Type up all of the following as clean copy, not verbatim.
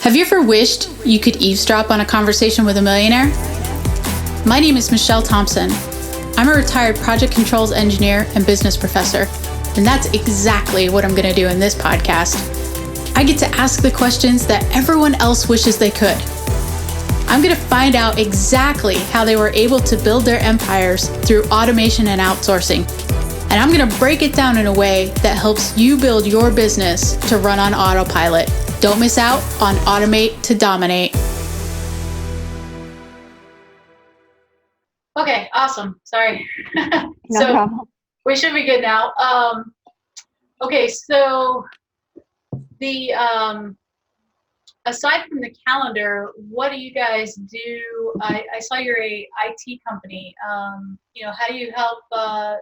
Have you ever wished you could eavesdrop on a conversation with a millionaire? My name is Michelle Thompson. I'm a retired project controls engineer and business professor, and that's exactly what I'm going to do in this podcast. I get to ask the questions that everyone else wishes they could. I'm going to find out exactly how they were able to build their empires through automation and outsourcing. And I'm going to break it down in a way that helps you build your business to run on autopilot. Don't miss out on Automate to Dominate. Okay, awesome. Sorry. No problem. We should be good now. Okay, so the aside from the calendar, what do you guys do? I saw you're a IT company. How do you help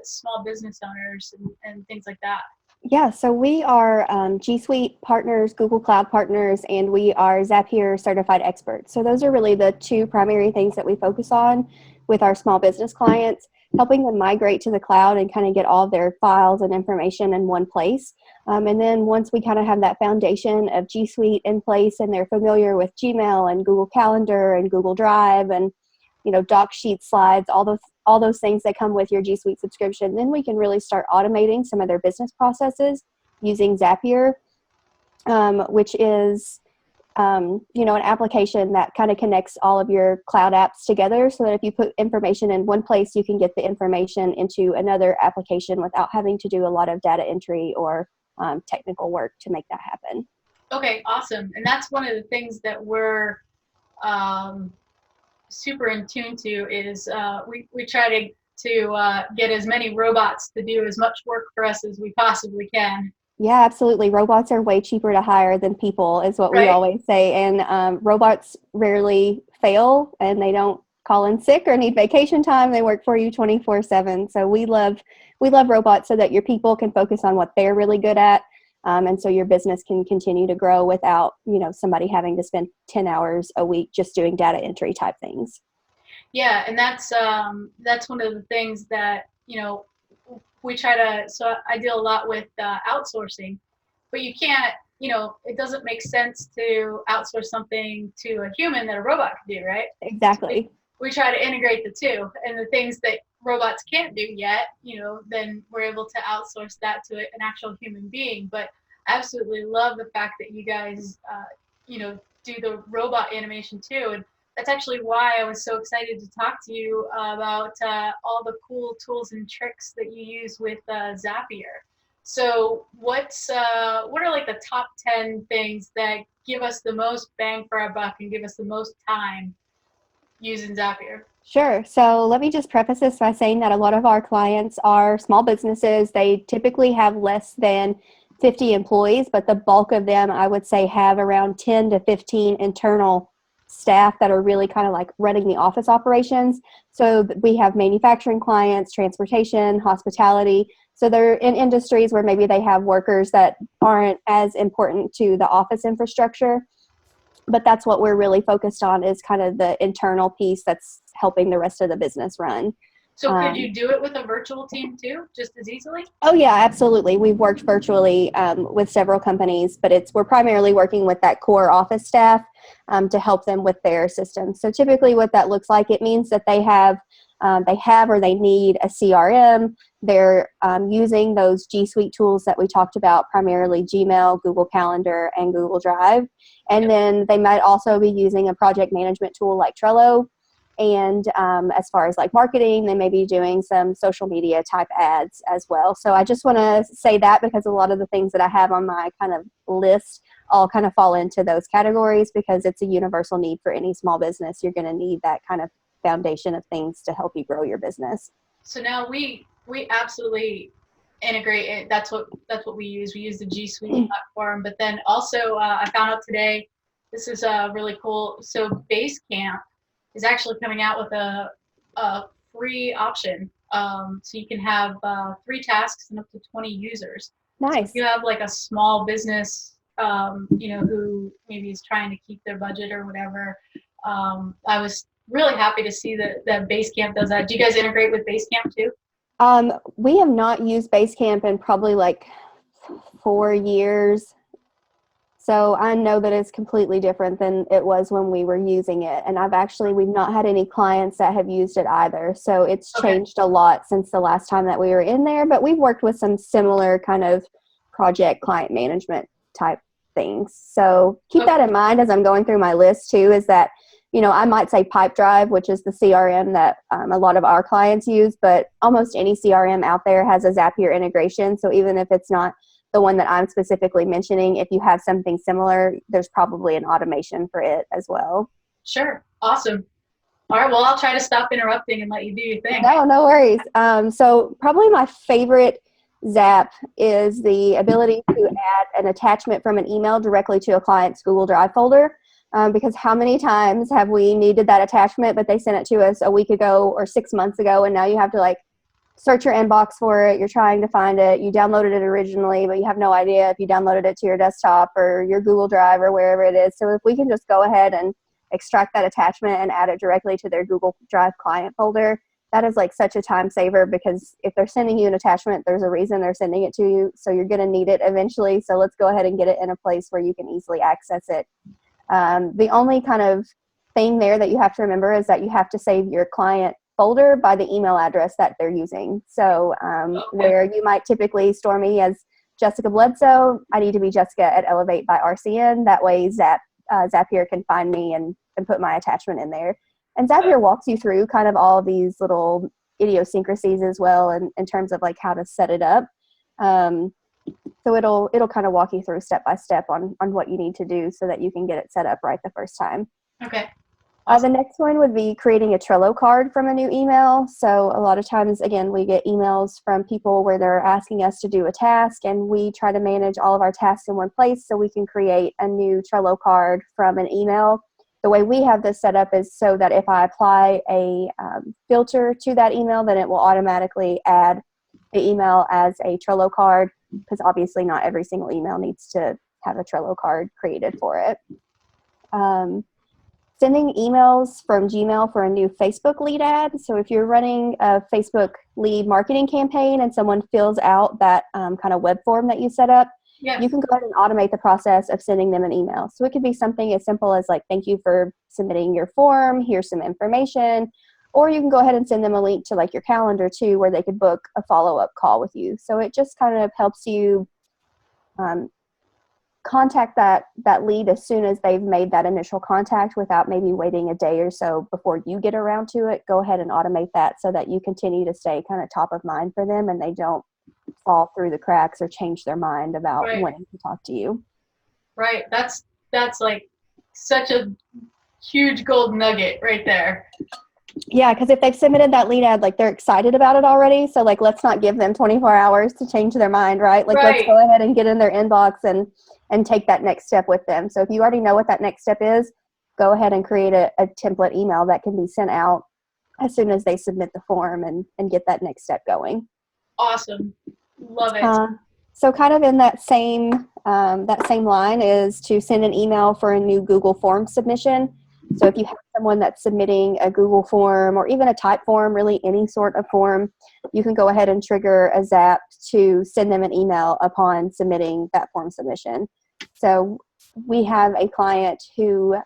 small business owners and things like that? Yeah, so we are G Suite partners, Google Cloud partners, and we are Zapier certified experts. So those are really the two primary things that we focus on with our small business clients, helping them migrate to the cloud and kind of get all of their files and information in one place. And then once we kind of have that foundation of G Suite in place and they're familiar with Gmail and Google Calendar and Google Drive and doc sheet slides, all those things that come with your G Suite subscription, then we can really start automating some of their business processes using Zapier, which is an application that kind of connects all of your cloud apps together so that if you put information in one place, you can get the information into another application without having to do a lot of data entry or technical work to make that happen. Okay, awesome. And that's one of the things that we're super in tune to is we try to get as many robots to do as much work for us as we possibly can. Yeah, absolutely. Robots are way cheaper to hire than people is what we always say. And robots rarely fail and they don't call in sick or need vacation time. They work for you 24/7. So we love robots so that your people can focus on what they're really good at. And so your business can continue to grow without, somebody having to spend 10 hours a week just doing data entry type things. Yeah, and that's one of the things that, we try to, so I deal a lot with outsourcing, but you can't, it doesn't make sense to outsource something to a human that a robot can do, right? Exactly. So we try to integrate the two, and the things that robots can't do yet, then we're able to outsource that to an actual human being. But I absolutely love the fact that you guys, do the robot animation too. And that's actually why I was so excited to talk to you about all the cool tools and tricks that you use with Zapier. So what are like the top 10 things that give us the most bang for our buck and give us the most time using Zapier? Sure. So let me just preface this by saying that a lot of our clients are small businesses. They typically have less than 50 employees, but the bulk of them, I would say, have around 10 to 15 internal staff that are really kind of like running the office operations. So we have manufacturing clients, transportation, hospitality. So they're in industries where maybe they have workers that aren't as important to the office infrastructure. But that's what we're really focused on is kind of the internal piece that's helping the rest of the business run. So could you do it with a virtual team too, just as easily? Oh yeah, absolutely. We've worked virtually with several companies, but we're primarily working with that core office staff to help them with their systems. So typically what that looks like, it means that they have or they need a CRM. They're using those G Suite tools that we talked about, primarily Gmail, Google Calendar, and Google Drive. And then they might also be using a project management tool like Trello. And as far as like marketing, they may be doing some social media type ads as well. So I just want to say that because a lot of the things that I have on my kind of list all kind of fall into those categories because it's a universal need for any small business. You're going to need that kind of foundation of things to help you grow your business. So now we absolutely integrate it. That's what we use. We use the G Suite platform, but then also I found out today, this is really cool. So Basecamp is actually coming out with a free option. So you can have 3 tasks and up to 20 users. Nice. So if you have like a small business, who maybe is trying to keep their budget or whatever, I was really happy to see that Basecamp does that. Do you guys integrate with Basecamp too? We have not used Basecamp in probably like 4 years. So I know that it's completely different than it was when we were using it. And we've not had any clients that have used it either. So it's changed a lot since the last time that we were in there, but we've worked with some similar kind of project client management type things. So keep that in mind as I'm going through my list too, is that, I might say Pipedrive, which is the CRM that a lot of our clients use, but almost any CRM out there has a Zapier integration. So even if it's not the one that I'm specifically mentioning, if you have something similar, there's probably an automation for it as well. Sure. Awesome. All right. Well, I'll try to stop interrupting and let you do your thing. No worries. So probably my favorite Zap is the ability to add an attachment from an email directly to a client's Google Drive folder. Because how many times have we needed that attachment, but they sent it to us a week ago or 6 months ago, and now you have to search your inbox for it. You're trying to find it. You downloaded it originally, but you have no idea if you downloaded it to your desktop or your Google Drive or wherever it is. So if we can just go ahead and extract that attachment and add it directly to their Google Drive client folder, that is such a time saver, because if they're sending you an attachment, there's a reason they're sending it to you. So you're going to need it eventually. So let's go ahead and get it in a place where you can easily access it. The only kind of thing there that you have to remember is that you have to save your client folder by the email address that they're using. So where you might typically store me as Jessica Bledsoe, I need to be Jessica at Elevate by RCN. That way Zapier can find me and put my attachment in there. And Zapier walks you through kind of all these little idiosyncrasies as well in terms of how to set it up. So it'll kind of walk you through step by step on what you need to do so that you can get it set up right the first time. Okay. The next one would be creating a Trello card from a new email. So a lot of times, again, we get emails from people where they're asking us to do a task, and we try to manage all of our tasks in one place so we can create a new Trello card from an email. The way we have this set up is so that if I apply a filter to that email, then it will automatically add the email as a Trello card, because obviously not every single email needs to have a Trello card created for it. Sending emails from Gmail for a new Facebook lead ad. So if you're running a Facebook lead marketing campaign and someone fills out that kind of web form that you set up, you can go ahead and automate the process of sending them an email. So it could be something as simple as thank you for submitting your form, here's some information. Or you can go ahead and send them a link to your calendar too, where they could book a follow-up call with you. So it just kind of helps you contact that lead as soon as they've made that initial contact without maybe waiting a day or so before you get around to it. Go ahead and automate that so that you continue to stay kind of top of mind for them and they don't fall through the cracks or change their mind about wanting to talk to you. Right. That's such a huge gold nugget right there. Yeah, because if they've submitted that lead ad, they're excited about it already. So let's not give them 24 hours to change their mind, right? Let's go ahead and get in their inbox and take that next step with them. So if you already know what that next step is, go ahead and create a template email that can be sent out as soon as they submit the form and get that next step going. Awesome. Love it. So kind of in that same line is to send an email for a new Google form submission. So if you have someone that's submitting a Google form or even a type form, really any sort of form, you can go ahead and trigger a Zap to send them an email upon submitting that form submission. So we have a client who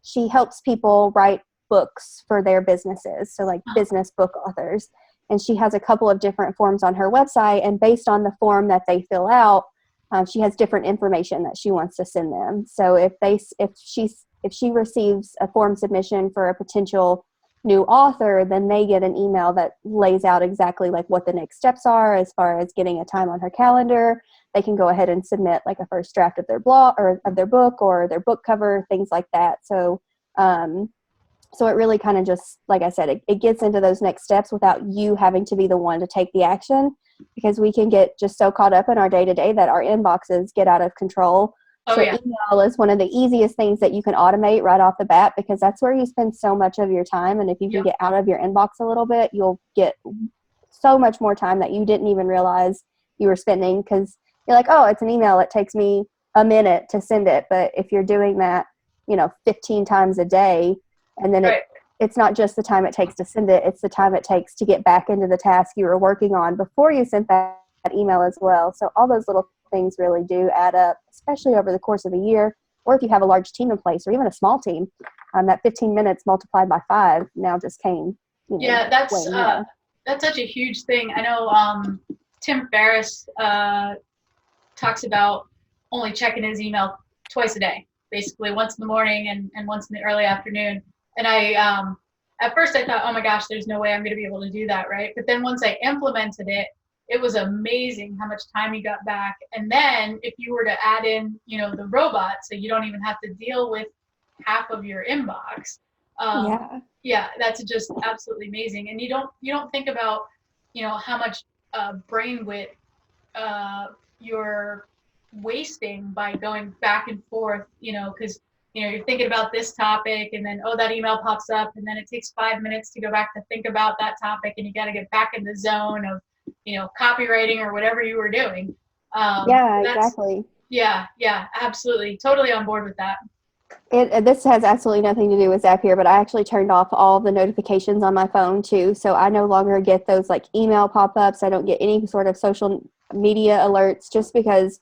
she helps people write books for their businesses. So business book authors. And she has a couple of different forms on her website, and based on the form that they fill out, she has different information that she wants to send them. So if she receives a form submission for a potential new author, then they get an email that lays out exactly what the next steps are as far as getting a time on her calendar. They can go ahead and submit a first draft of their blog or of their book or their book cover, things like that. So so it really kind of just, like I said, it gets into those next steps without you having to be the one to take the action, because we can get just so caught up in our day-to-day that our inboxes get out of control. Email is one of the easiest things that you can automate right off the bat, because that's where you spend so much of your time. And if you can get out of your inbox a little bit, you'll get so much more time that you didn't even realize you were spending, because you're oh, it's an email. It takes me a minute to send it. But if you're doing that, 15 times a day, and then it's not just the time it takes to send it, it's the time it takes to get back into the task you were working on before you sent that email as well. So all those little things really do add up, especially over the course of a year, or if you have a large team in place or even a small team. That 15 minutes multiplied by 5 now just came. Yeah, that's such a huge thing. I know Tim Ferriss talks about only checking his email twice a day, basically once in the morning and once in the early afternoon. And I at first I thought, oh my gosh, there's no way I'm going to be able to do that, right? But then once I implemented it, it was amazing how much time you got back. And then if you were to add in, the robot, so you don't even have to deal with half of your inbox. Yeah, that's just absolutely amazing. And you don't think about, how much brain width you're wasting by going back and forth, because you're thinking about this topic and then that email pops up and then it takes 5 minutes to go back to think about that topic and you got to get back in the zone of copywriting or whatever you were doing. Exactly. Yeah, absolutely, totally on board with that. This has absolutely nothing to do with Zapier, but I actually turned off all the notifications on my phone too, so I no longer get those like email pop-ups. I don't get any sort of social media alerts, just because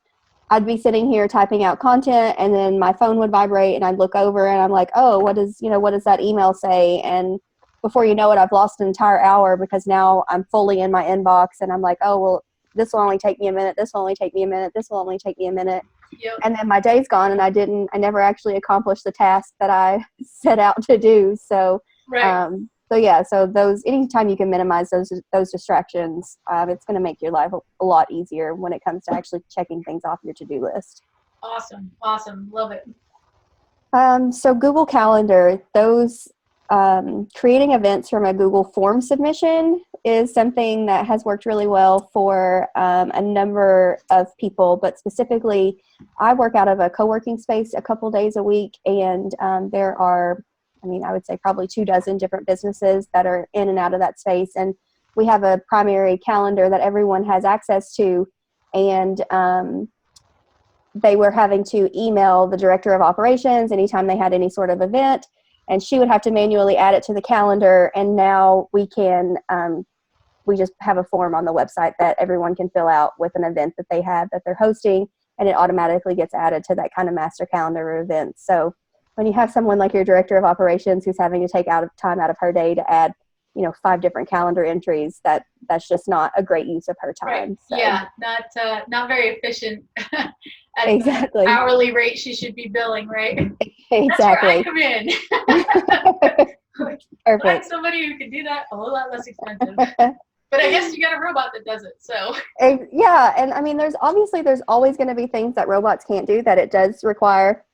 I'd be sitting here typing out content and then my phone would vibrate and I'd look over and I'm like, oh, what does that email say? And before you know it, I've lost an entire hour because now I'm fully in my inbox and I'm like, oh, well, this will only take me a minute. This will only take me a minute. This will only take me a minute. Yep. And then my day's gone and I never actually accomplished the task that I set out to do. So, right. So those, anytime you can minimize those distractions, it's going to make your life a lot easier when it comes to actually checking things off your to-do list. Awesome. Love it. So Google Calendar, those creating events from a Google form submission is something that has worked really well for a number of people, but specifically I work out of a co-working space a couple days a week, and there are, I would say probably 24 different businesses that are in and out of that space, and we have a primary calendar that everyone has access to, and they were having to email the director of operations anytime they had any sort of event, and she would have to manually add it to the calendar, and now we can we just have a form on the website that everyone can fill out with an event that they have that they're hosting, and it automatically gets added to that kind of master calendar event. So when you have someone like your director of operations who's having to take time out of her day to add 5 different calendar entries, that's just not a great use of her time. Right. So. Yeah, not very efficient at exactly. the hourly rate she should be billing, right? Exactly. That's where I come in. Perfect. Find somebody who can do that a whole lot less expensive. But I guess you got a robot that does it, so. Yeah, and there's always going to be things that robots can't do, that it does require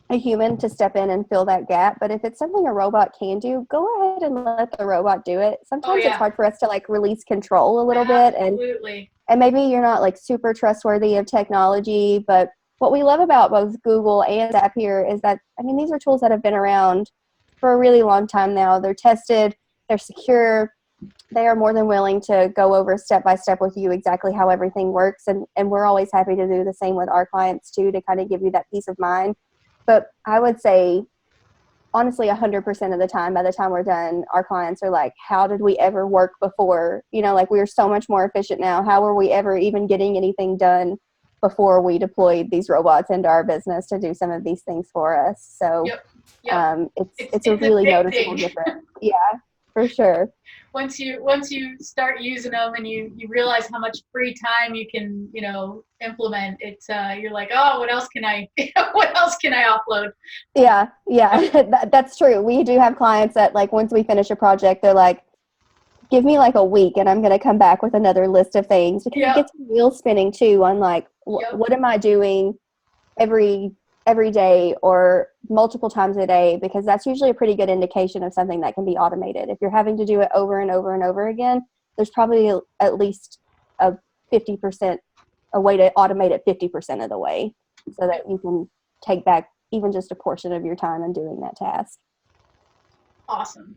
a human to step in and fill that gap. But if it's something a robot can do, go ahead and let the robot do it. Sometimes it's hard for us to release control a little bit, and maybe you're not super trustworthy of technology. But what we love about both Google and Zapier is that these are tools that have been around for a really long time now. They're tested, they're secure. They are more than willing to go over step by step with you exactly how everything works, and we're always happy to do the same with our clients too, to kind of give you that peace of mind. But I would say, honestly, 100% of the time, by the time we're done, our clients are like, how did we ever work before? We are so much more efficient now. How were we ever even getting anything done before we deployed these robots into our business to do some of these things for us? So it's a really noticeable difference. Yeah, for sure. Once you start using them and you realize how much free time you can implement it, you're like, oh, what else can I offload? Yeah, that's true. We do have clients that once we finish a project, they're like, give me a week and I'm going to come back with another list of things, because it gets the wheels spinning too on what am I doing every day or multiple times a day, because that's usually a pretty good indication of something that can be automated. If you're having to do it over and over and over again, there's probably at least a way to automate it 50% of the way, so that you can take back even just a portion of your time in doing that task. Awesome.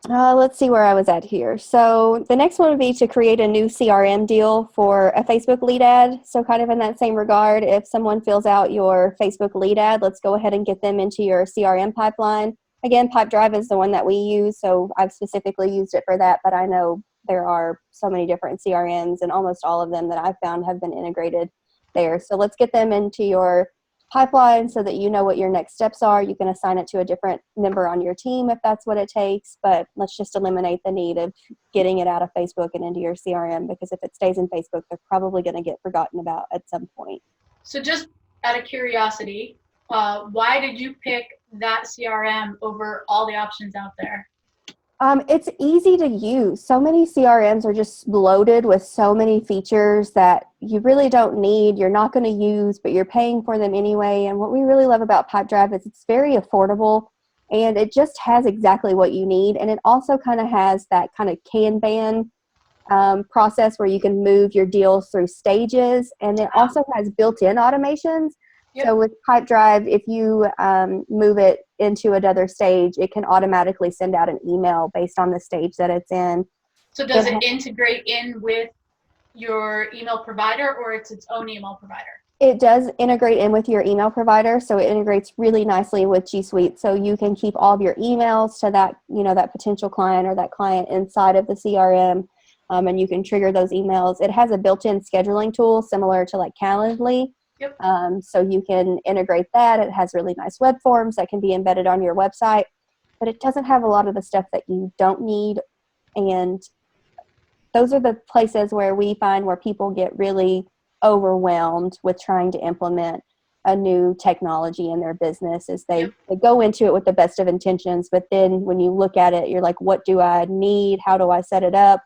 Let's see where I was at here. So the next one would be to create a new CRM deal for a Facebook lead ad. So kind of in that same regard, if someone fills out your Facebook lead ad, let's go ahead and get them into your CRM pipeline. Again, Pipedrive is the one that we use, so I've specifically used it for that, but I know there are so many different CRMs, and almost all of them that I've found have been integrated there. So let's get them into your pipeline so that you know what your next steps are. You can assign it to a different member on your team if that's what it takes, but let's just eliminate the need of getting it out of Facebook and into your CRM, because if it stays in Facebook, they're probably going to get forgotten about at some point. So just out of curiosity, why did you pick that CRM over all the options out there? It's easy to use. So many CRMs are just loaded with so many features that you really don't need, you're not going to use, but you're paying for them anyway. And what we really love about Pipedrive is it's very affordable, and it just has exactly what you need. And it also kind of has that kind of Kanban process where you can move your deals through stages. And it also has built-in automations. Yep. So with Pipedrive, if you move it into another stage, it can automatically send out an email based on the stage that it's in. So does it integrate in with your email provider, or it's its own email provider? It does integrate in with your email provider, so it integrates really nicely with G Suite. So you can keep all of your emails to that, that potential client or that client inside of the CRM, and you can trigger those emails. It has a built-in scheduling tool similar to like Calendly. Yep. So you can integrate that. It has really nice web forms that can be embedded on your website, but it doesn't have a lot of the stuff that you don't need. And those are the places where we find where people get really overwhelmed with trying to implement a new technology in their business, is they go into it with the best of intentions, but then when you look at it, you're like, what do I need? How do I set it up?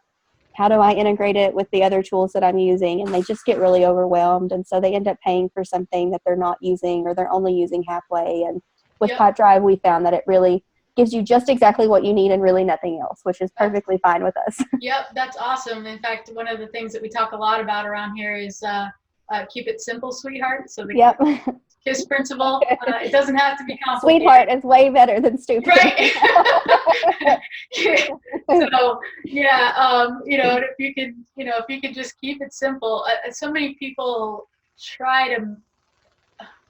How do I integrate it with the other tools that I'm using? And they just get really overwhelmed. And so they end up paying for something that they're not using, or they're only using halfway. And with Pipedrive, we found that it really gives you just exactly what you need and really nothing else, which is perfectly fine with us. Yep, that's awesome. In fact, one of the things that we talk a lot about around here is keep it simple, sweetheart. So the KISS principle, it doesn't have to be complicated. Sweetheart is way better than stupid. Right. So if you could just keep it simple. So many people try to,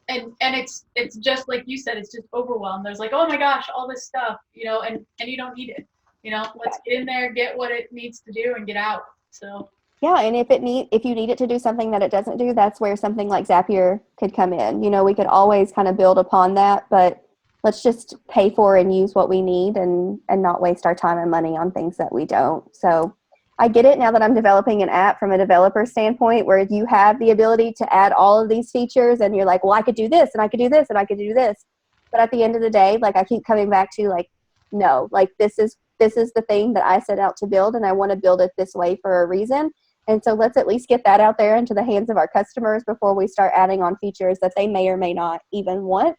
and it's just like you said, it's just overwhelmed. There's like, oh my gosh, all this stuff, and you don't need it. Let's get in there, get what it needs to do, and get out. So. Yeah, and if you need it to do something that it doesn't do, that's where something like Zapier could come in. We could always kind of build upon that, but let's just pay for and use what we need and not waste our time and money on things that we don't. So I get it now that I'm developing an app from a developer standpoint, where you have the ability to add all of these features and you're like, well, I could do this and I could do this and I could do this. But at the end of the day, like, I keep coming back to like, no, like this is the thing that I set out to build, and I want to build it this way for a reason. And so let's at least get that out there into the hands of our customers before we start adding on features that they may or may not even want.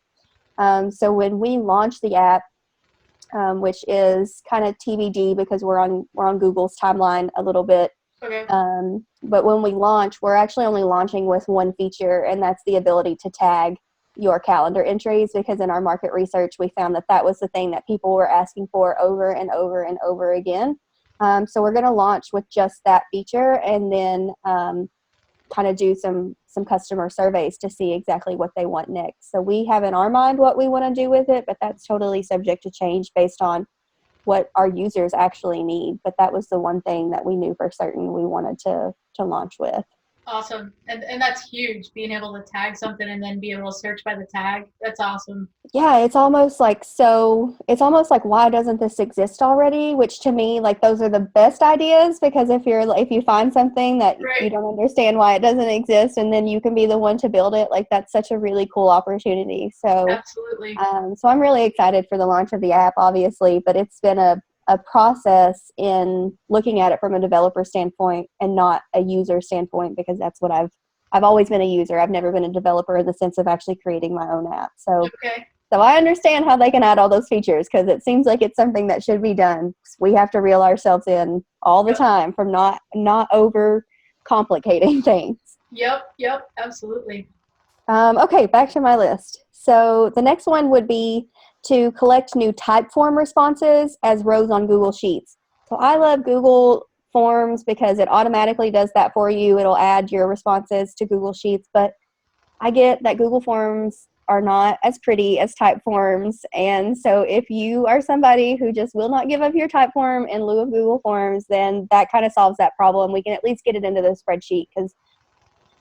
So when we launch the app, which is kind of TBD because we're on Google's timeline a little bit. Okay. But when we launch, we're actually only launching with one feature, and that's the ability to tag your calendar entries, because in our market research, we found that was the thing that people were asking for over and over and over again. So we're going to launch with just that feature, and then kind of do some customer surveys to see exactly what they want next. So we have in our mind what we want to do with it, but that's totally subject to change based on what our users actually need. But that was the one thing that we knew for certain we wanted to launch with. Awesome. And that's huge, being able to tag something and then be able to search by the tag. That's awesome. Yeah, it's almost like why doesn't this exist already? Which to me, like, those are the best ideas, because if you find something that you don't understand why it doesn't exist, and then you can be the one to build it, like, that's such a really cool opportunity. So absolutely. So I'm really excited for the launch of the app, obviously, but it's been a process in looking at it from a developer standpoint and not a user standpoint, because that's what I've always been a user. I've never been a developer in the sense of actually creating my own app. So I understand how they can add all those features, because it seems like it's something that should be done. We have to reel ourselves in all the time from not over complicating things. Yep, absolutely. Okay, back to my list. So the next one would be to collect new type form responses as rows on Google Sheets. So I love Google Forms because it automatically does that for you. It'll add your responses to Google Sheets, but I get that Google Forms are not as pretty as type forms. And so if you are somebody who just will not give up your type form in lieu of Google Forms, then that kind of solves that problem. We can at least get it into the spreadsheet, because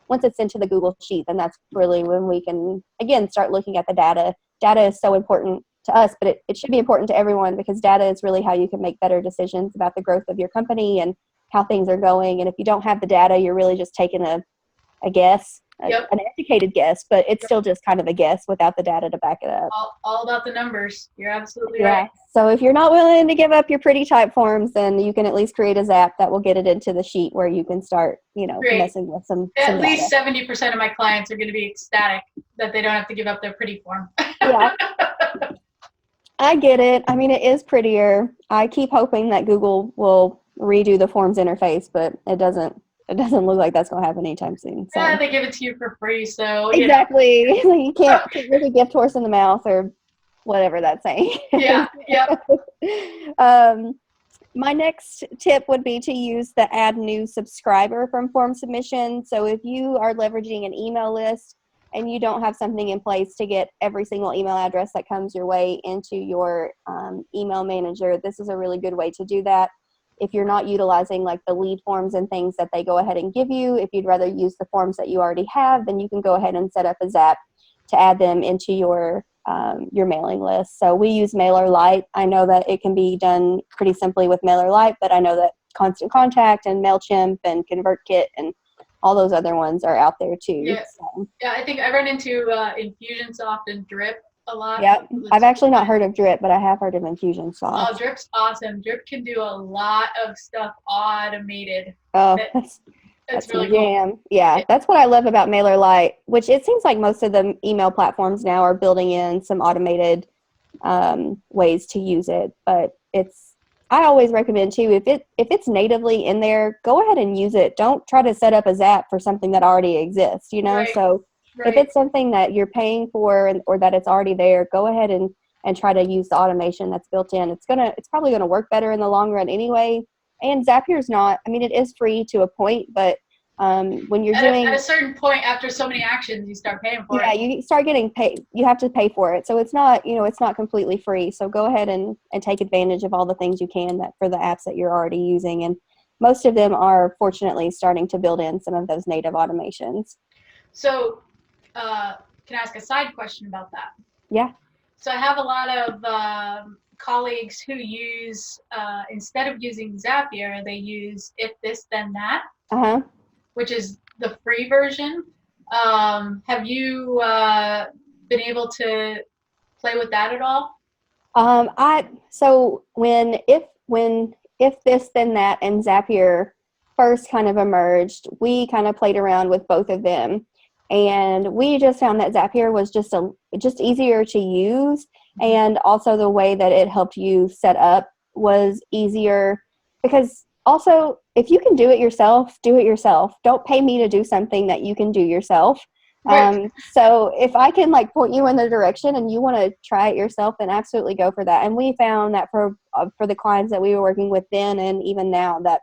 once it's into the Google Sheet, then that's really when we can, again, start looking at the data. Data is so important to us, but it should be important to everyone, because data is really how you can make better decisions about the growth of your company and how things are going. And if you don't have the data, you're really just taking a guess, an educated guess, but it's still just kind of a guess without the data to back it up. All about the numbers. You're absolutely right. So if you're not willing to give up your pretty type forms, then you can at least create a Zap that will get it into the sheet where you can start, messing with some At least data. 70% of my clients are going to be ecstatic that they don't have to give up their pretty form. Yeah. I get it. I mean, it is prettier. I keep hoping that Google will redo the forms interface, but it doesn't look like that's going to happen anytime soon. So. Yeah, they give it to you for free, so exactly. You can't really gift horse in the mouth, or whatever that's saying. Yeah. My next tip would be to use the add new subscriber from form submission. So if you are leveraging an email list and you don't have something in place to get every single email address that comes your way into your email manager, this is a really good way to do that. If you're not utilizing like the lead forms and things that they go ahead and give you, if you'd rather use the forms that you already have, then you can go ahead and set up a Zap to add them into your mailing list. So we use Mailer Lite. I know that it can be done pretty simply with Mailer Lite, but I know that Constant Contact and Mailchimp and ConvertKit and all those other ones are out there too. Yeah, so. Yeah, I think I run into Infusionsoft and Drip a lot. Yeah, I've actually not heard of Drip, but I have heard of Infusionsoft. Oh, Drip's awesome. Drip can do a lot of stuff automated. Oh, that's really cool. Yeah, that's what I love about Mailer Lite, which it seems like most of the email platforms now are building in some automated ways to use it. But I always recommend too, if it's natively in there, go ahead and use it. Don't try to set up a Zap for something that already exists, Right. So if it's something that you're paying for or that it's already there, go ahead and try to use the automation that's built in. It's probably gonna work better in the long run anyway. And Zapier's not, I mean, it is free to a point, but when you're at a certain point, after so many actions, you start paying for it. Yeah, you start getting paid. You have to pay for it. So it's not, it's not completely free. So go ahead and take advantage of all the things you can for the apps that you're already using. And most of them are fortunately starting to build in some of those native automations. So can I ask a side question about that? Yeah. So I have a lot of colleagues who use, instead of using Zapier, they use If This Then That, which is the free version. Have you been able to play with that at all? So when If This Then That and Zapier first kind of emerged, we kind of played around with both of them. And we just found that Zapier was just easier to use, and also the way that it helped you set up was easier, because also if you can do it yourself, do it yourself. Don't pay me to do something that you can do yourself. Right. So if I can point you in the direction and you want to try it yourself, then absolutely go for that. And we found that for the clients that we were working with then and even now, that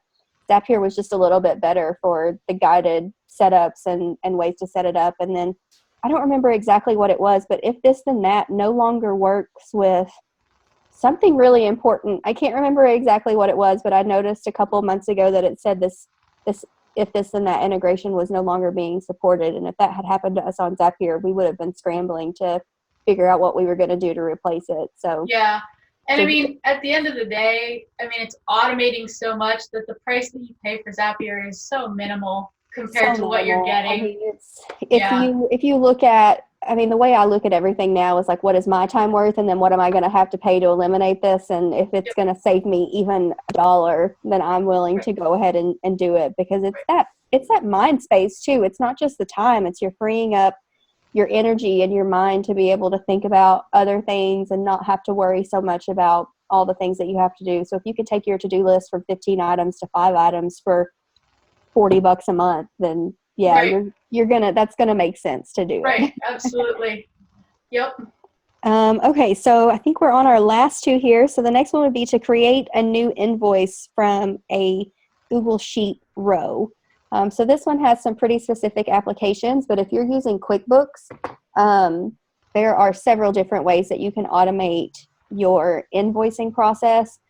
Zapier was just a little bit better for the guided setups and ways to set it up. And then I don't remember exactly what it was, but If This Then That no longer works with something really important. I can't remember exactly what it was, but I noticed a couple of months ago that it said this If This Then That integration was no longer being supported. And if that had happened to us on Zapier, we would have been scrambling to figure out what we were going to do to replace it. So yeah. And I mean, at the end of the day, it's automating so much that the price that you pay for Zapier is so minimal compared to what you're getting. If you look at, the way I look at everything now is what is my time worth, and then what am I going to have to pay to eliminate this? And if it's going to save me even $1, then I'm willing to go ahead and do it, because it's that mind space too. It's not just the time, it's you're freeing up your energy and your mind to be able to think about other things and not have to worry so much about all the things that you have to do. So if you could take your to-do list from 15 items to 5 items for $40 a month, then that's gonna make sense to do it. Right, absolutely. Yep. Okay, so I think we're on our last two here. So the next one would be to create a new invoice from a Google Sheet row. So this one has some pretty specific applications, but if you're using QuickBooks, there are several different ways that you can automate your invoicing process.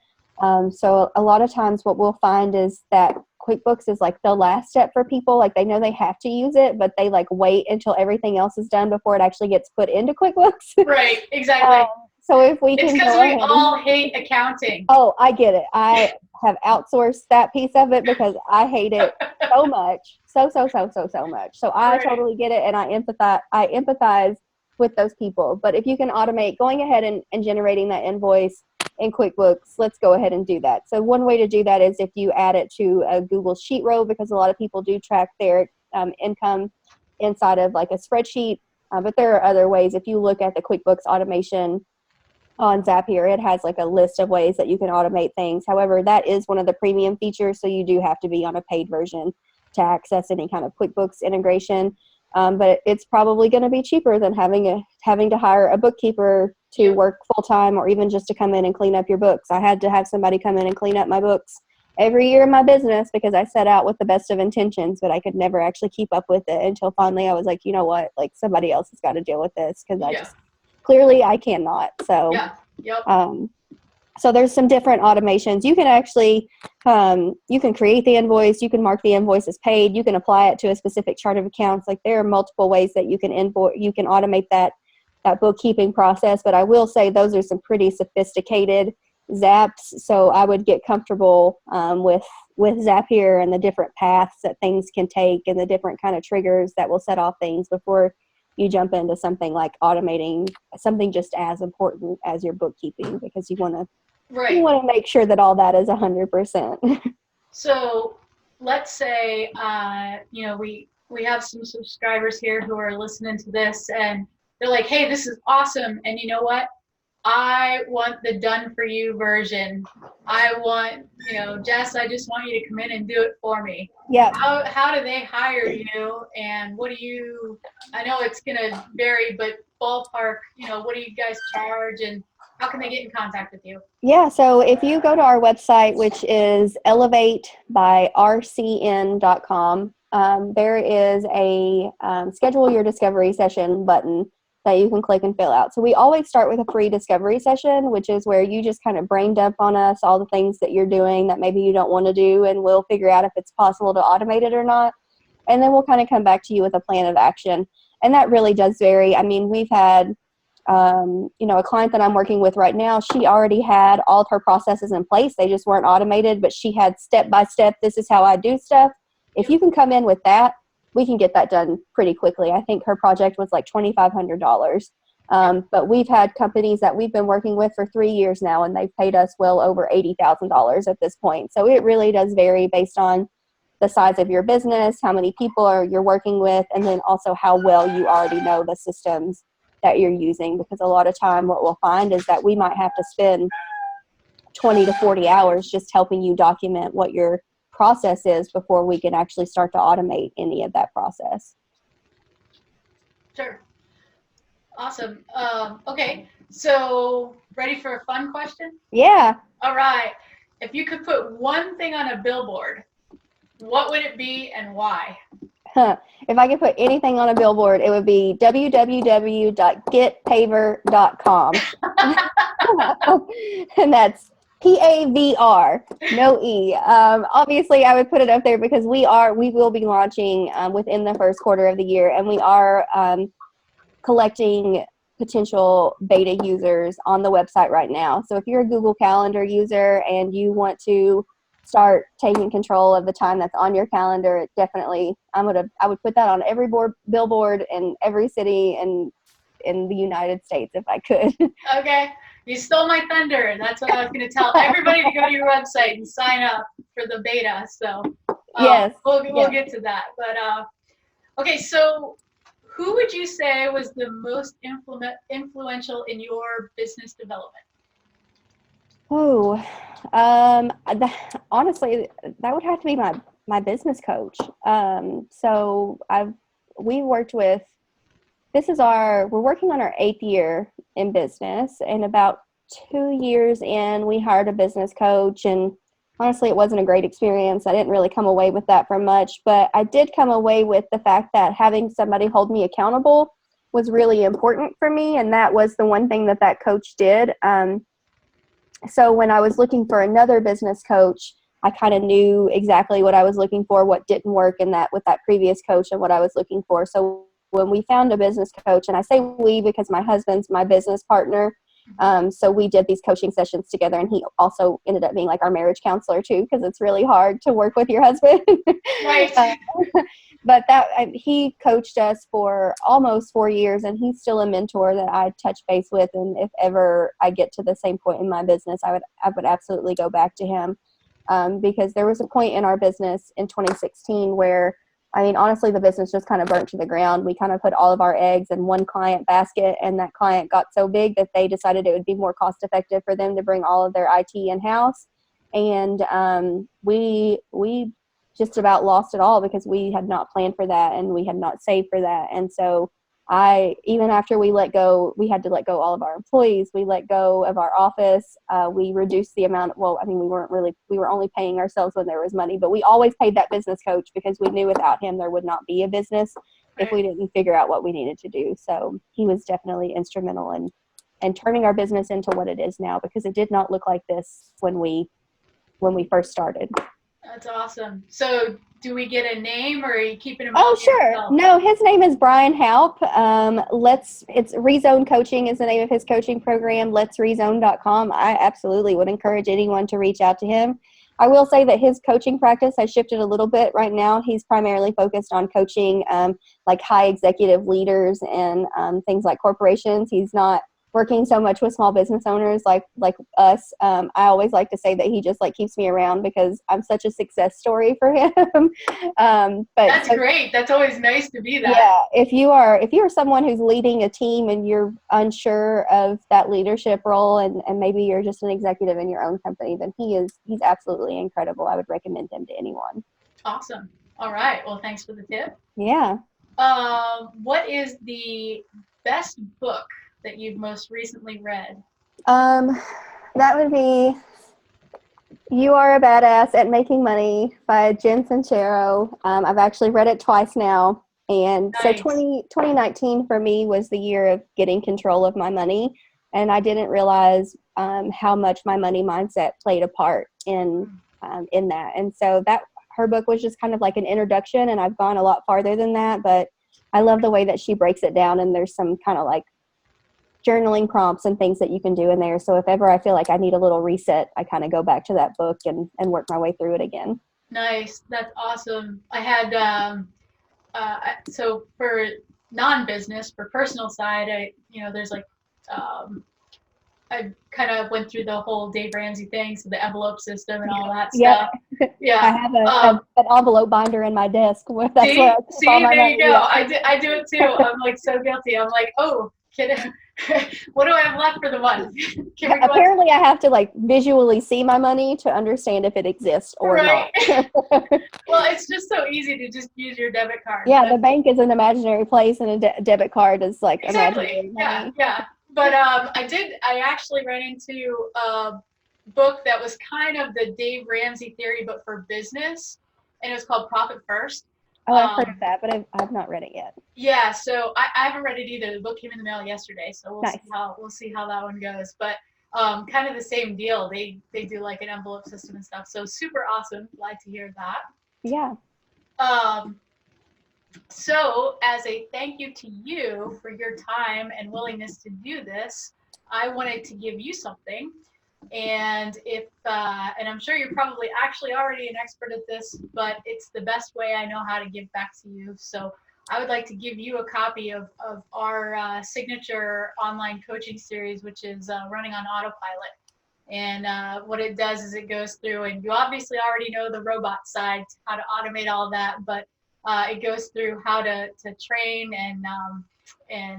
So a lot of times what we'll find is that QuickBooks is like the last step for people. Like they know they have to use it, but they like wait until everything else is done before it actually gets put into QuickBooks. Right, exactly. So if we can, it's because we all hate accounting. Oh, I get it. I have outsourced that piece of it because I hate it so much, so much. So I totally get it, and I empathize with those people. But if you can automate going ahead and generating that invoice in QuickBooks, let's go ahead and do that. So one way to do that is if you add it to a Google Sheet row, because a lot of people do track their income inside of like a spreadsheet. But there are other ways. If you look at the QuickBooks automation on Zapier, it has like a list of ways that you can automate things. However, that is one of the premium features, so you do have to be on a paid version to access any kind of QuickBooks integration. But it's probably going to be cheaper than having to hire a bookkeeper to work full-time, or even just to come in and clean up your books. I had to have somebody come in and clean up my books every year in my business because I set out with the best of intentions, but I could never actually keep up with it until finally I was like, you know what, like somebody else has got to deal with this because clearly I cannot. So, so there's some different automations. You can actually, you can create the invoice, you can mark the invoice as paid, you can apply it to a specific chart of accounts. Like there are multiple ways that you can automate that bookkeeping process. But I will say those are some pretty sophisticated Zaps. So I would get comfortable with Zapier and the different paths that things can take and the different kind of triggers that will set off things before you jump into something like automating something just as important as your bookkeeping, because you want to make sure that all that is 100%. So let's say, we have some subscribers here who are listening to this and they're like, hey, this is awesome. And you know what? I want the done for you version. I want, Jess, I just want you to come in and do it for me. Yeah. How do they hire you? And what do you, I know it's going to vary, but ballpark, what do you guys charge and how can they get in contact with you? Yeah. So if you go to our website, which is elevatebyRCN.com, there is a schedule your discovery session button that you can click and fill out. So we always start with a free discovery session, which is where you just kind of brain dump on us all the things that you're doing that maybe you don't want to do, and we'll figure out if it's possible to automate it or not. And then we'll kind of come back to you with a plan of action. And that really does vary. I mean, we've had, a client that I'm working with right now, she already had all of her processes in place. They just weren't automated, but she had step-by-step, this is how I do stuff. If you can come in with that, we can get that done pretty quickly. I think her project was like $2,500. But we've had companies that we've been working with for 3 years now, and they've paid us well over $80,000 at this point. So it really does vary based on the size of your business, how many people you're working with, and then also how well you already know the systems that you're using. Because a lot of time what we'll find is that we might have to spend 20 to 40 hours just helping you document what your process is before we can actually start to automate any of that process. Sure. Awesome. Okay, so ready for a fun question? Yeah. All right. If you could put one thing on a billboard, what would it be and why? If I could put anything on a billboard, it would be www.getpaver.com. And that's PAVR, no E. Obviously, I would put it up there because we will be launching within the first quarter of the year, and we are collecting potential beta users on the website right now. So if you're a Google Calendar user and you want to start taking control of the time that's on your calendar, definitely, I would put that on every billboard in every city in the United States if I could. Okay. You stole my thunder. That's what I was going to tell everybody to go to your website and sign up for the beta. So yes, we'll get to that. But okay, so who would you say was the most influential in your business development? Oh, honestly, that would have to be my business coach. So we worked with. We're working on our 8th year in business, and about 2 years in, we hired a business coach, and honestly, it wasn't a great experience. I didn't really come away with that from much, but I did come away with the fact that having somebody hold me accountable was really important for me, and that was the one thing that coach did. So when I was looking for another business coach, I kind of knew exactly what I was looking for, what didn't work in that with that previous coach, and what I was looking for. So when we found a business coach, and I say we because my husband's my business partner, so we did these coaching sessions together, and he also ended up being like our marriage counselor too, because it's really hard to work with your husband. Right. But he coached us for almost 4 years, and he's still a mentor that I touch base with. And if ever I get to the same point in my business, I would absolutely go back to him, because there was a point in our business in 2016 where, I mean, honestly, the business just kind of burnt to the ground. We kind of put all of our eggs in one client basket, and that client got so big that they decided it would be more cost effective for them to bring all of their IT in-house. And we just about lost it all because we had not planned for that, and we had not saved for that. And so even after we had to let go all of our employees, we let go of our office. We reduced the amount. We were only paying ourselves when there was money, but we always paid that business coach because we knew without him there would not be a business if we didn't figure out what we needed to do. So he was definitely instrumental in turning our business into what it is now, because it did not look like this when we first started. That's awesome. So do we get a name, or are you keeping him? Oh, sure. Yourself? No, his name is Brian Haupt. It's Rezone Coaching is the name of his coaching program. Let'sRezone.com. I absolutely would encourage anyone to reach out to him. I will say that his coaching practice has shifted a little bit. Right now, he's primarily focused on coaching like high executive leaders and things like corporations. He's not working so much with small business owners like us. I always like to say that he just like keeps me around because I'm such a success story for him. But that's great. That's always nice to be that. Yeah, if you are someone who's leading a team and you're unsure of that leadership role, and maybe you're just an executive in your own company, then he's absolutely incredible. I would recommend him to anyone. Awesome. All right. Well, thanks for the tip. Yeah. What is the best book that you've most recently read? That would be You Are a Badass at Making Money by Jen Sincero. I've actually read it twice now. And nice. So 2019 for me was the year of getting control of my money. And I didn't realize how much my money mindset played a part in that. And so her book was just kind of like an introduction, and I've gone a lot farther than that. But I love the way that she breaks it down, and there's some kind of like journaling prompts and things that you can do in there. So if ever I feel like I need a little reset, I kind of go back to that book and work my way through it again. Nice. That's awesome. I had, so for non-business, for personal side, there's like, I kind of went through the whole Dave Ramsey thing, so the envelope system and all that stuff. Yeah. I have an envelope binder in my desk. That's where there you go. Yeah. I do it too. I'm like so guilty. I'm like, oh, what do I have left for the month? Apparently, I have to like visually see my money to understand if it exists or not. Well, it's just so easy to just use your debit card. Yeah, the bank is an imaginary place, and a debit card is like imaginary money. Yeah. But I actually ran into a book that was kind of the Dave Ramsey theory, but for business, and it was called Profit First. Oh, I've heard of that, but I've not read it yet. Yeah, so I haven't read it either. The book came in the mail yesterday, so we'll see how that one goes. But kind of the same deal. They do like an envelope system and stuff. So super awesome. Glad to hear that. Yeah. So as a thank you to you for your time and willingness to do this, I wanted to give you something. And and I'm sure you're probably actually already an expert at this, but it's the best way I know how to give back to you. So I would like to give you a copy of our signature online coaching series, which is running on autopilot. And what it does is it goes through, and you obviously already know the robot side, how to automate all that, but it goes through how to train and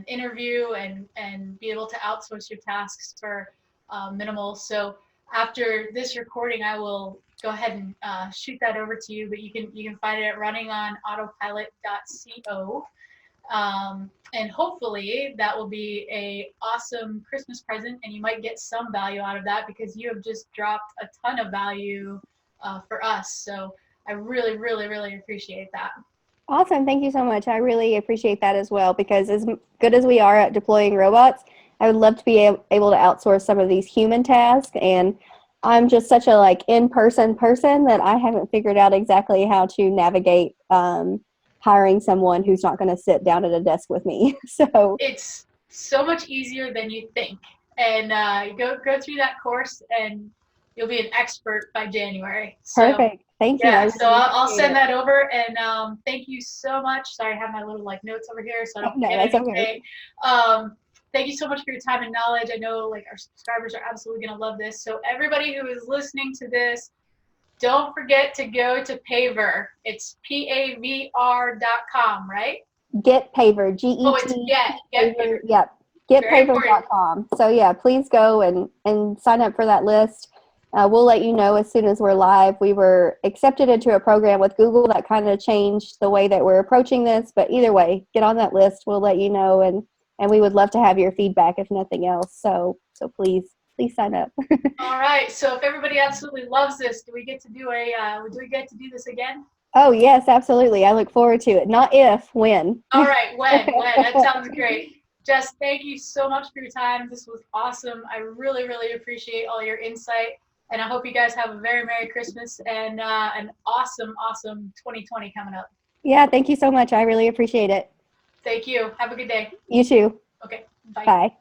interview and be able to outsource your tasks for minimal. So after this recording, I will go ahead and shoot that over to you, but you can find it at runningonautopilot.co. And hopefully that will be a awesome Christmas present, and you might get some value out of that because you have just dropped a ton of value for us. So I really, really, really appreciate that. Awesome. Thank you so much. I really appreciate that as well, because as good as we are at deploying robots, I would love to be able to outsource some of these human tasks. And I'm just such a in-person person that I haven't figured out exactly how to navigate hiring someone who's not going to sit down at a desk with me. So it's so much easier than you think. And go through that course and you'll be an expert by January. So, perfect. Thank you. Yeah, so I'll send that over, and thank you so much. Sorry, I have my little notes over here, so I don't forget anything. Okay. Thank you so much for your time and knowledge. I know our subscribers are absolutely going to love this. So everybody who is listening to this, don't forget to go to Paver. It's PAVR.com, right? Get Paver, Get. Oh, it's Get Paver. Yep. GetPaver.com. So yeah, please go and sign up for that list. We'll let you know as soon as we're live. We were accepted into a program with Google that kind of changed the way that we're approaching this. But either way, get on that list. We'll let you know, and we would love to have your feedback if nothing else. So please sign up. All right. So if everybody absolutely loves this, do we get to do this again? Oh yes, absolutely. I look forward to it. Not if, when. All right, when. That sounds great. Jess, thank you so much for your time. This was awesome. I really, really appreciate all your insight. And I hope you guys have a very Merry Christmas and an awesome 2020 coming up. Yeah, thank you so much. I really appreciate it. Thank you. Have a good day. You too. Okay, bye. Bye.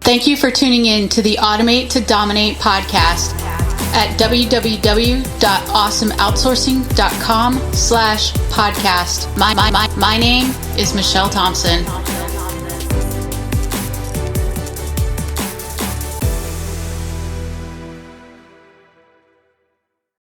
Thank you for tuning in to the Automate to Dominate podcast at www.awesomeoutsourcing.com/podcast. My name is Michelle Thompson.